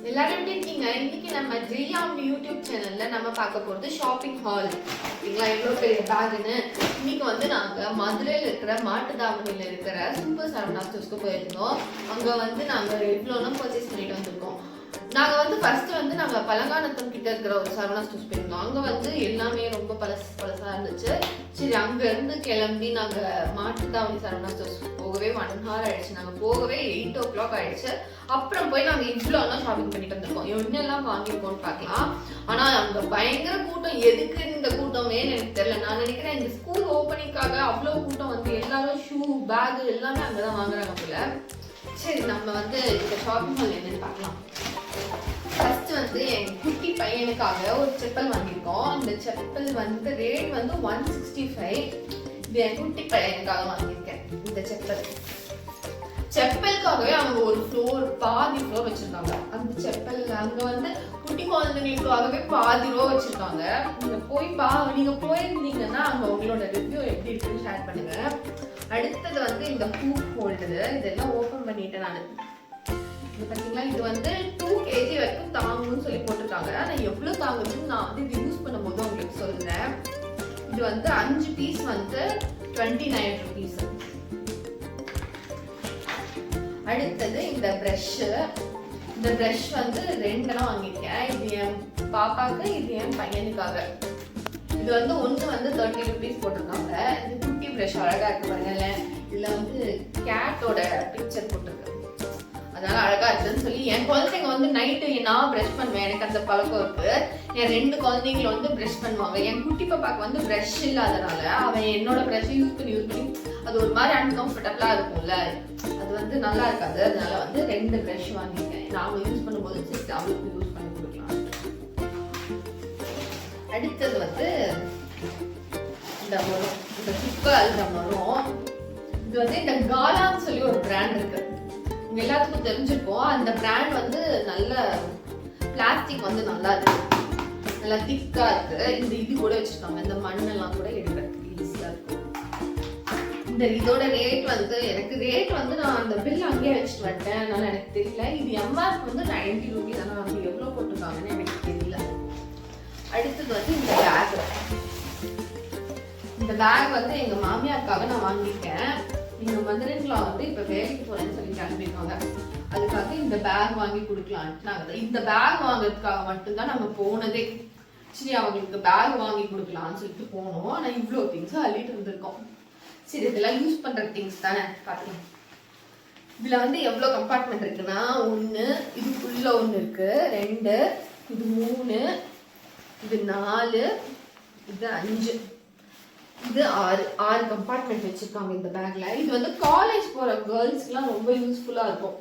எல்லாரும் எப்படி இருக்கீங்க? இன்னைக்கு நம்ம ஜெயாம் யூடியூப் சேனல்ல நம்ம பார்க்க போறது ஷாப்பிங் ஹால். ஓகேங்களா? எவ்வளவு பெரிய பேக்னு. இன்னைக்கு வந்து நாங்க மதுரையில இருக்கிற மாட்டுத்தாவணியில இருக்கிற சூப்பர் சரவணா ஸ்டோர்ஸ்க்கு போயிருந்தோம். அங்க வந்து நாங்க எவ்வளோலாம் பர்ச்சேஸ் பண்ணிட்டு வந்திருக்கோம். நாங்க வந்து ஃபர்ஸ்ட் வந்து நாங்க பழங்கானத்தம் கிட்ட இருக்கிற ஒரு சரவணா ஸ்டோர்ஸ் போயிருந்தோம். அங்க வந்து எல்லாமே ரொம்ப பழசா இருந்துச்சு. சரி, அங்க இருந்து கிளம்பி நாங்க மாட்டுத்தாவணி சரவணா ஸ்டோர்ஸ் போகவே 1 hour ஆயிடுச்சு. நாங்க போகவே 8 o'clock ஆயிடுச்சு. அப்புறம் போய் நாங்க இவ்வளோலாம் ஷாப்பிங் பண்ணிட்டு வந்திருக்கோம். என்னெல்லாம் வாங்கியிருக்கோம்னு பார்க்கலாம். ஆனா அங்க பயங்கர கூட்டம். எதுக்கு இந்த கூட்டமே எனக்கு தெரியல. நான் நினைக்கிறேன் இந்த ஸ்கூல் ஓப்பனிங்காக அவ்வளோ கூட்டம் வந்து எல்லாரும் ஷூ பேக் எல்லாமே அங்கதான் வாங்குறாங்க போல. சரி, நம்ம வந்து இந்த ஷாப்பிங் மால் என்னன்னு பார்க்கலாம். ஃபர்ஸ்ட் வந்து என் குட்டி பையனுக்காக ஒரு செப்பல் வாங்கியிருக்கோம். இந்த செப்பல் வந்து ரேட் வந்து 165. இது என் குட்டி பையனுக்காக வாங்கியிருக்கேன். இந்த செப்பலுக்காகவே அவங்க ஒரு பாதி ஃப்ளோர் வச்சிருக்காங்க. அந்த செப்பல் அங்க வந்து குட்டி குழந்தைங்களுக்காகவே பாதி ரோ வச்சிருக்காங்க. நீங்க போயிருந்தீங்கன்னா அங்க உங்களோட ரிவ்யூ எப்படி இருக்குன்னு ஷேர் பண்ணுங்க. அடுத்தது வந்து இந்த ஹூக் ஹோல்டரு. இதெல்லாம் ஓபன் பண்ணிட்டேன் நான். இது பாத்தீங்களா, இது வந்து 2 kg வரைக்கும் தாங்குன்னு சொல்லி போட்டிருக்காங்க. ஆனா எவ்வளவு தாங்குதுன்னு நான் வந்து இது யூஸ் பண்ணும்போது உங்களுக்கு சொல்றேன். இது வந்து 5 பீஸ் வந்து 29 rupees. அடுத்தது இந்த பிரஷ். இந்த பிரஷ் வந்து 2 வாங்கியிருக்கேன். இது என் பாப்பாக்கு, இது என் பையனுக்காக. இது வந்து ஒன்று வந்து 30 rupees போட்டிருக்காங்க. இது குட்டி பிரஷ் அழகா இருக்கு பாருங்க. இதுல வந்து கேட்டோட பிக்சர் போட்டிருக்கு. அதனால அழகா இருக்குன்னு சொல்லி என் குழந்தைங்க வந்து நைட்டு நான் பிரஷ் பண்ணுவேன். எனக்கு அந்த பழக்கம் இருக்கு. என் 2 குழந்தைங்க வந்து பிரஷ் பண்ணுவாங்க. என் குட்டி பாப்பாக்கு வந்து பிரஷ் இல்லாதனால அவன் என்னோட பிரஷ் யூஸ் பண்ணி அது ஒரு மாதிரி அன்கம்ஃபர்டபுளா இருக்கும்ல. அது வந்து நல்லா இருக்காது. அதனால வந்து 2 பிரஷ் வாங்கியிருக்கேன். நாம யூஸ் பண்ணும்போது சரி அவளுக்கு யூஸ் பண்ணி கொடுக்கலாம். அடுத்தது வந்து இந்த குப்பை அல்ற மரம். இது வந்து இந்த காலான்னு சொல்லி ஒரு பிராண்ட் இருக்கு. எல்லாத்துக்கும் தெரிஞ்சிருக்கும். அந்த பிராண்ட் வந்து நல்ல பிளாஸ்டிக் வந்து நல்லா இருக்கு, நல்லா திக்கா இருக்கு. இந்த இது கூட வச்சிருக்காங்க. இந்த மண்ணெல்லாம் கூட எடுக்கிறதுக்கு ஈஸியா இருக்கும். இதோட ரேட் வந்து ரேட் வந்து நான் அந்த பில் அங்கேயே வச்சுட்டு வந்துட்டேன். அதனால எனக்கு தெரியல. இது எம்ஆர்பி வந்து 90 rupees. ஆனா அவங்க எவ்வளவு போட்டிருக்காங்கன்னு எனக்கு தெரியல. அடுத்தது வந்து இந்த பேக். இந்த பேக் வந்து எங்க மாமியாருக்காக நான் வாங்கியிருக்கேன். எங்க மதுரைக்குள்ள வந்து இப்ப வேலைக்கு போறேன்னு சொல்லி கிளம்பிருக்காங்க. அதுக்காக இந்த பேக் வாங்கி கொடுக்கலான்ட்டு நாங்க இந்த பேக் வாங்குறதுக்காக மட்டும்தான் நம்ம போனதே. சரி, அவங்களுக்கு பேக் வாங்கி கொடுக்கலாம்னு சொல்லிட்டு போனோம். ஆனா இவ்வளவு திங்ஸ் அள்ளிட்டு இருந்திருக்கோம். சரி, இதெல்லாம் யூஸ் பண்ற திங்ஸ் தானே பாக்கலாம். இதுல வந்து எவ்வளவு கம்பார்ட்மெண்ட் இருக்குன்னா 1, இதுக்குள்ள 1 இருக்கு, 2, இது 3, இது 4, இது 5, இது 6 கம்பார்ட்மெண்ட் வச்சிருக்காங்க இந்த பேக்ல. இது வந்து காலேஜ் போற கேர்ள்ஸ்க்குலாம் ரொம்ப யூஸ்ஃபுல்லா இருக்கும்.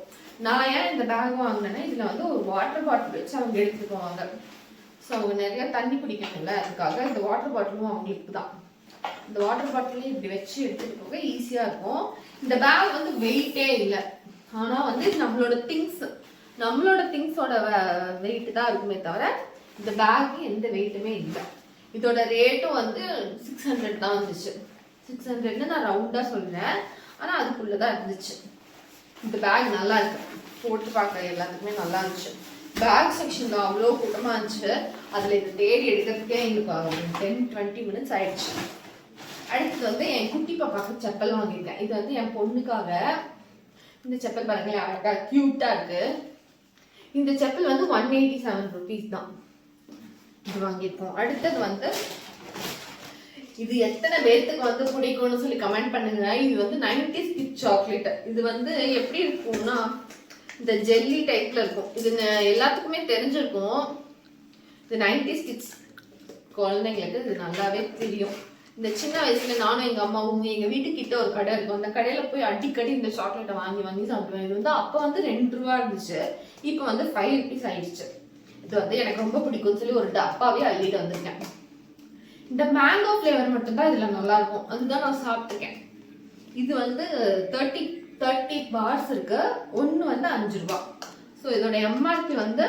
நான் ஏன் இந்த பேக் வாங்கினேன்னா இதுல வந்து ஒரு வாட்டர் பாட்டில் வச்சு அவங்க எடுத்துட்டு போவாங்க. ஸோ அவங்க நிறைய தண்ணி குடிக்கணும்ல, அதுக்காக இந்த வாட்டர் பாட்டிலும் அவங்களுக்கு தான். இந்த வாட்டர் பாட்டிலையும் இப்படி வச்சு எடுத்துட்டு போக ஈஸியா இருக்கும். இந்த பேக் வந்து வெயிட்டே இல்லை. ஆனா வந்து நம்மளோட திங்ஸோட வெயிட் தான் இருக்குமே தவிர இந்த பேக் எந்த வெயிட்டுமே இல்லை. இதோட ரேட்டும் வந்து 600 தான் இருந்துச்சு. 600 நான் ரவுண்டா சொல்றேன். ஆனா அதுக்குள்ளதான் இருந்துச்சு. இந்த பேக் நல்லா இருக்கு. போட்டு பார்க்க எல்லாத்துக்குமே நல்லா இருந்துச்சு. பேக் செக்ஷன்ல அவ்வளோ கூட்டமா இருந்துச்சு. அதுல இதை தேடி எடுக்கிறதுக்கே எங்களுக்கு 10-20 minutes ஆயிடுச்சு. அடுத்தது வந்து என் குட்டி பாப்பாக்கு செப்பல் வாங்கியிருக்கேன். இது வந்து என் பொண்ணுக்காக. இந்த செப்பல் பாருங்களேன், அழகா கியூட்டா இருக்கு. இந்த செப்பல் வந்து 187 rupees தான். இது வாங்கியிருக்கோம். அடுத்தது வந்து இது எத்தனை பேர்த்துக்கு வந்து பிடிக்கும்னு சொல்லி கமெண்ட் பண்ணுங்க. இது வந்து 90s கிட் சாக்லேட். இது வந்து எப்படி இருக்கும்னா இந்த ஜெல்லி டைப்ல இருக்கும். இது எல்லாத்துக்குமே தெரிஞ்சிருக்கும். இது 90s கிட்ஸ் குழந்தைங்களுக்கு இது நல்லாவே தெரியும். இந்த சின்ன வயசுல நானும் எங்க அம்மாவும் எங்க வீட்டுக்கிட்ட ஒரு கடை இருக்கும். அந்த கடையில போய் அடிக்கடி இந்த சாக்லேட்டை வாங்கி சாப்பிடுவேன். இது வந்து அப்ப வந்து 2 ரூபா இருந்துச்சு. இப்ப வந்து 5 rupees ஆயிடுச்சு. இது வந்து எனக்கு ரொம்ப பிடிக்கும்னு சொல்லி ஒரு டப்பாவே அள்ளிட்டு வந்திருக்கேன். இந்த மேங்கோ ஃபிளேவர் மட்டும்தான் இதுல நல்லா இருக்கும். அதுதான் நான் சாப்பிட்டுருக்கேன். இது வந்து 30 bars இருக்கு. ஒன்னு வந்து 5 ரூபா. ஸோ இதோட எம்ஆர்பி வந்து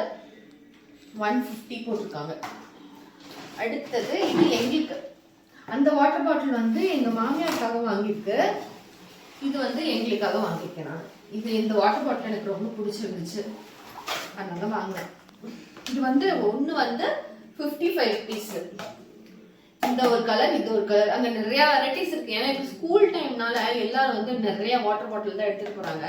150 போட்டிருக்காங்க. அடுத்தது இது எங்களுக்கு அந்த வாட்டர் பாட்டில் வந்து எங்க மாமியாருக்காக வாங்கியிருக்கு. இது வந்து எங்களுக்காக வாங்கியிருக்கேன் நான். இந்த வாட்டர் பாட்டில் எனக்கு ரொம்ப பிடிச்சிருந்துச்சு. அதனால வாங்கினேன். இது வந்து ஒன்று வந்து 55 rupees. இந்த ஒரு கலர், இது ஒரு கலர். அங்கே நிறைய வெரைட்டிஸ் இருக்கு. ஏன்னா இப்போ ஸ்கூல் டைம்னால எல்லாரும் வந்து நிறைய வாட்டர் பாட்டில் தான் எடுத்துட்டு போறாங்க.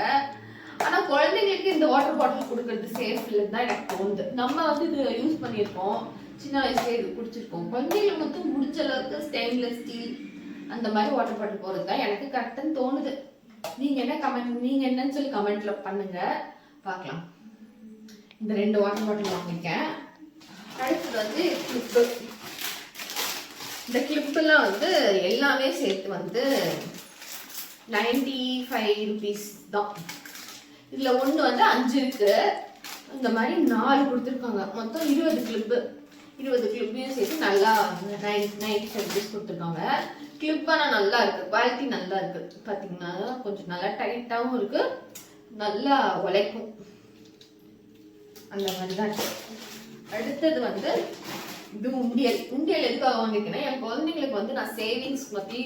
ஆனால் குழந்தைங்களுக்கு இந்த வாட்டர் பாட்டில் கொடுக்கறது சேஃப் இல்லைன்னு தான் எனக்கு தோணுது. நம்ம வந்து இது யூஸ் பண்ணியிருக்கோம், சின்ன வயசுல இது குடிச்சிருக்கோம். குழந்தைங்களுக்கு மட்டும் முடிஞ்ச அளவுக்கு ஸ்டெயின்லெஸ் ஸ்டீல் அந்த மாதிரி வாட்டர் பாட்டில் போகிறது தான் எனக்கு கரெக்டுன்னு தோணுது. நீங்க என்ன கமெண்ட், நீங்க என்னன்னு சொல்லி கமெண்ட்ல பண்ணுங்க, பார்க்கலாம். இந்த 2 வாட்டர் பாட்டில் வாங்கியிருக்கேன். அடுத்தது வந்து கிளிப்பு. இந்த கிளிப்பெல்லாம் வந்து எல்லாமே சேர்த்து வந்து 95 rupees தான். இதுல ஒன்று வந்து 5 இருக்கு. இந்த மாதிரி 4 கொடுத்துருக்காங்க. மொத்தம் 20 கிளிப்பு. 20 கிளிப்பையும் சேர்த்து நல்லா 95 rupees கொடுத்துருக்காங்க. கிளிப்பானா நல்லா இருக்கு, குவாலிட்டி நல்லா இருக்கு. பார்த்தீங்கன்னா கொஞ்சம் நல்லா டைட்டாகவும் இருக்கு, நல்லா உழைக்கும், அந்த மாதிரி தான் இருக்கு. அடுத்தது வந்து இது உண்டியல். உண்டியல் எதுக்காக வாங்கிருக்கேன்னா, என் குழந்தைங்களுக்கு வந்து நான் சேவிங்ஸ் பற்றி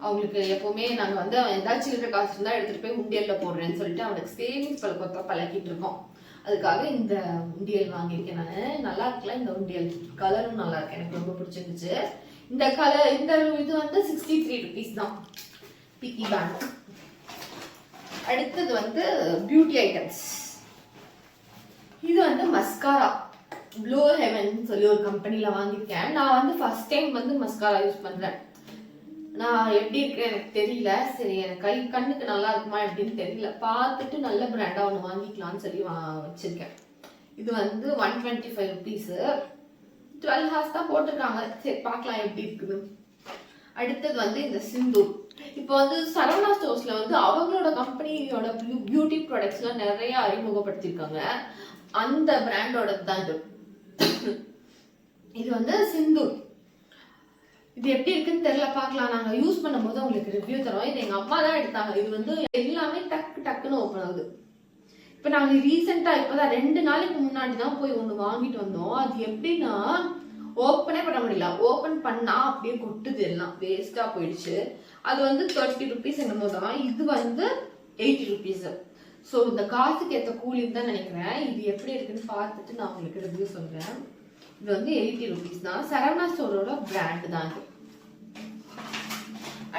அவங்களுக்கு எப்பவுமே நாங்கள் வந்து ஏதாச்சும் இருக்கிற காசு இருந்தால் எடுத்துகிட்டு போய் உண்டியலில் போடுறேன்னு சொல்லிட்டு அவனுக்கு சேவிங்ஸ் பழக்கிட்டு இருக்கோம். அதுக்காக இந்த உண்டியல் வாங்கியிருக்கேன் நான். நல்லா இருக்குல்ல இந்த உண்டியல், கலரும் நல்லா இருக்கு, எனக்கு ரொம்ப பிடிச்சிருந்துச்சு. இந்த கலர், இந்த இது வந்து 63 rupees தான். Piggy bank. அடுத்தது வந்து பியூட்டி ஐட்டம்ஸ். இது வந்து மஸ்காரா, ப்ளூ ஹெவன் சொல்லி ஒரு கம்பெனில வாங்கியிருக்கேன். நான் வந்து ஃபர்ஸ்ட் டைம் வந்து மஸ்காரா யூஸ் பண்றேன். நான் எப்படி இருக்கேன் எனக்கு தெரியல. சரி, எனக்கு கண்ணுக்கு நல்லா இருக்குமா எப்படின்னு தெரியல. பார்த்துட்டு நல்ல பிராண்டா ஒன்று வாங்கிக்கலாம்னு சொல்லி வச்சிருக்கேன். இது வந்து 125 rupees. 12 hours தான் போட்டிருக்காங்க. சரி, பார்க்கலாம் எப்படி இருக்குது. அடுத்தது வந்து இந்த சிந்தூர். இப்போ வந்து சரவணா ஸ்டோர்ஸ்ல வந்து அவங்களோட கம்பெனியோட பியூட்டி ப்ராடக்ட்ஸ்லாம் நிறைய அறிமுகப்படுத்திருக்காங்க. அந்த பிராண்டோட தான் இது. இது வந்து சிந்தூர். இது எப்படி இருக்குன்னு தெரியல, பார்க்கலாம். நாங்க யூஸ் பண்ணும்போது உங்களுக்கு ரிவ்யூ தரோம். இது எங்க அம்மா தான் எடுத்தாங்க. இது வந்து எல்லாமே டக்குன்னு ஓப்பன் ஆகுது. இப்ப நாங்க ரீசெண்டா இப்பதான் 2 நாளைக்கு முன்னாடி தான் போய் ஒண்ணு வாங்கிட்டு வந்தோம். அது எப்படின்னா ஓப்பனே பண்ண முடியல. ஓப்பன் பண்ணா அப்படியே கொட்டுது, எல்லாம் வேஸ்டா போயிடுச்சு. அது வந்து 30 rupees என்னமோ தான். இது வந்து 80 rupees. ஸோ இந்த காசுக்கு ஏற்ற கூலின்னு தான் நினைக்கிறேன். இது எப்படி இருக்குன்னு பார்த்துட்டு நான் உங்களுக்கு ரிவ்யூ சொல்றேன். இது வந்து 80 rupees தான். சரவணா ஸ்டோரோட பிராண்ட் தான் இது.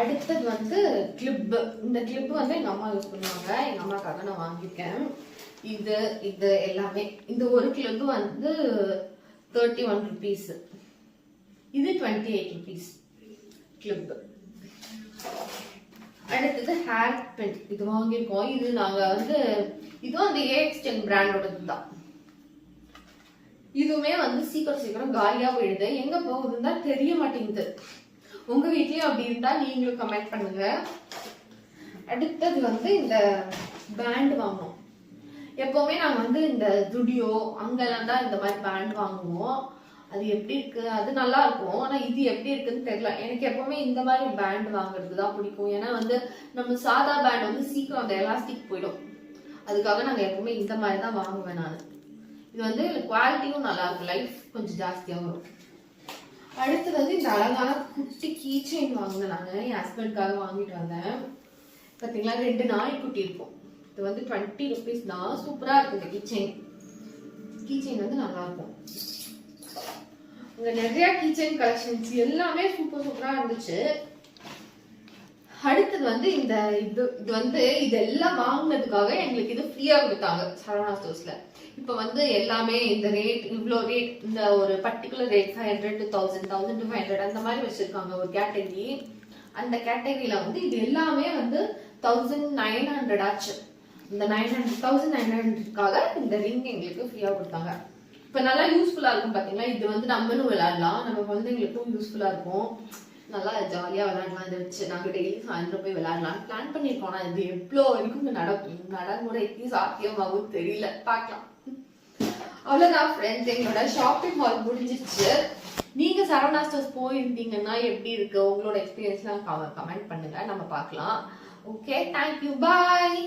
அடுத்தது வந்து கிளிப். இந்த கிளிப் வந்து எங்க அம்மா யூஸ் பண்ணுவாங்க. எங்க அம்மாக்காக நான் வாங்கியிருக்கேன். இது எல்லாமே. இந்த ஒரு கிளிப் வந்து 31 rupees. இது 28 rupees கிளிப். அடுத்தது ஹேர் பின். இது வாங்கியிருக்கோம். இது நாங்க வந்து இதுவும் அந்த AX10 பிராண்டோடது தான். இதுவுமே வந்து சீக்கிரம் காலியா போயிடுது. எங்க போகுதுன்னு தான் தெரிய மாட்டேங்குது. உங்க வீட்லயும் அப்படி இருந்தா நீங்களும் கமெண்ட் பண்ணுங்க. அடுத்தது வந்து இந்த பேண்ட் வாங்கணும். எப்பவுமே நாங்க வந்து இந்த ஜுடியோ அங்கெல்லாம் தான் இந்த மாதிரி பேண்ட் வாங்குவோம். அது எப்படி இருக்கு, அது நல்லா இருக்கும். ஆனா இது எப்படி இருக்குன்னு தெரியல. எனக்கு எப்பவுமே இந்த மாதிரி பேண்ட் வாங்குறது தான் பிடிக்கும். ஏன்னா வந்து நம்ம சாதா பேண்ட் வந்து சீக்கிரம் அந்த எலாஸ்டிக் போயிடும். அதுக்காக நாங்க எப்பவுமே இந்த மாதிரி தான் வாங்குவேன் நான். இது வந்து குவாலிட்டியும் நல்லா இருக்கும், லைஃப் கொஞ்சம் ஜாஸ்தியாக வரும். அடுத்து வந்து இந்த அழகான குட்டி கீ செயின் வாங்கினேன் நான். என் ஹஸ்பண்ட்காக வாங்கிட்டு வந்தேன். பார்த்தீங்களா, 2 நாய்க்குட்டி இருக்கும். இது வந்து 20 rupees தான். சூப்பரா இருக்கு இந்த கீ செயின். கீ செயின் வந்து நல்லா இருக்கும். இங்க நிறைய கீ செயின் கலெக்ஷன்ஸ் எல்லாமே சூப்பரா இருந்துச்சு. அடுத்தது வந்து இந்த இது வந்து இதெல்லாம் வாங்கினதுக்காக எங்களுக்கு இது ஃப்ரீயா கொடுத்தாங்க சரவணா ஸ்டோர்ஸ்ல. இப்ப வந்து எல்லாமே இந்த ரேட், இவ்வளோ ரேட், இந்த ஒரு பர்டிகுலர் ரேட் 500 to 1000, 1000 to 500 அந்த மாதிரி வச்சிருக்காங்க ஒரு கேட்டகரி. அந்த கேட்டகரியில வந்து இது எல்லாமே வந்து 1900 ஆச்சு. இந்த 1900க்காக இந்த ரிங் எங்களுக்கு ஃப்ரீயா கொடுத்தாங்க. இப்ப நல்லா யூஸ்ஃபுல்லா இருக்கும். பாத்தீங்களா, இது வந்து நம்மளும் விளையாடலாம், நம்ம குழந்தைங்களுக்கும் யூஸ்ஃபுல்லா இருக்கும். நல்லா ஜாலியா விளையாடலாம். இதை வச்சு நாங்க டெய்லி சாயந்தரம் போய் விளையாடலாம் பிளான் பண்ணிருக்கோம். ஆனா இது எவ்வளோ வரைக்கும் நடைமுறைக்கு சாத்தியமாகவும் தெரியல, பார்க்கலாம். அவ்வளவுதான் ஃப்ரெண்ட்ஸ், எங்களோட ஷாப்பிங் மால் முடிஞ்சிச்சு. நீங்க சரவணா ஸ்டோர்ஸ் போயிருந்தீங்கன்னா எப்படி இருக்கு, உங்களோட எக்ஸ்பீரியன்ஸ்லாம் கமெண்ட் பண்ணுங்க, நம்ம பார்க்கலாம். ஓகே, தேங்க்யூ, பாய்.